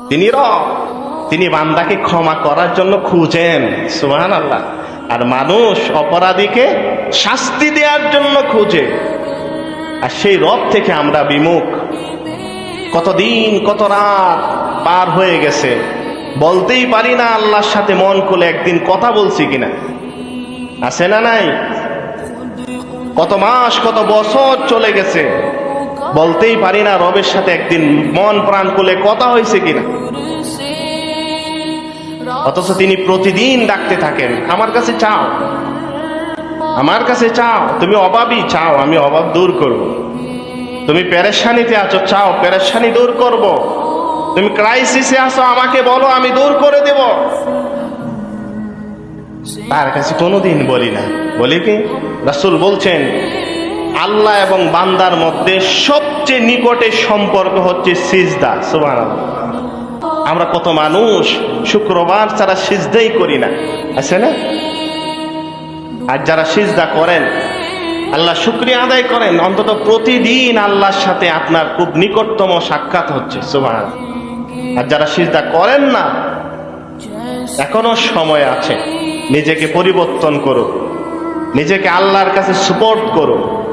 তিনি রব, তিনি বান্দাকে ক্ষমা করার জন্য খুঁজেন। সুবহানাল্লাহ। আর মানুষ অপরাধীকে শাস্তি দেওয়ার জন্য খুঁজে। আর সেই রব থেকে আমরা বিমুখ। কতদিন কত রাত পার হয়ে গেছে, বলতেই পারি না আল্লাহর সাথে মন খুলে একদিন কথা বলছি কিনা। আছে না নাই? কত মাস কত বছর চলে গেছে, বলতেই পারি না রবের সাথে একদিন মন প্রাণ খুলে কথা হয়েছে কিনা। অথচ তিনি প্রতিদিন ডাকতে থাকেন, আমার কাছে চাও, আমার কাছে চাও। তুমি অভাবী, চাও, আমি অভাব দূর করব। তুমি পেরেশানিতে আছো, চাও, পেরেশানি দূর করব। তুমি ক্রাইসিসে আছো, আমাকে বলো, আমি দূর করে দেব। তার কাছে কোনোদিন বলি না। বলি কি? রাসূল বলছেন, আল্লাহ এবং বান্দার মধ্যে সবচেয়ে নিকটের সম্পর্ক হচ্ছে সিজদা। সুবহানাল্লাহ। আমরা কত মানুষ শুক্রবার ছাড়া সিজদাই করি না, আছে না? আর যারা সিজদা করেন, আল্লাহ শুকরিয়া আদায় করেন, অন্তত প্রতিদিন আল্লাহর সাথে আপনার খুব নিকটতম সাক্ষাৎ হচ্ছে। সুবহানাল্লাহ। আর যারা সিজদা করেন না, এখনো সময় আছে, নিজেকে পরিবর্তন করো, নিজেকে আল্লাহর কাছে সুপোর্ট করো।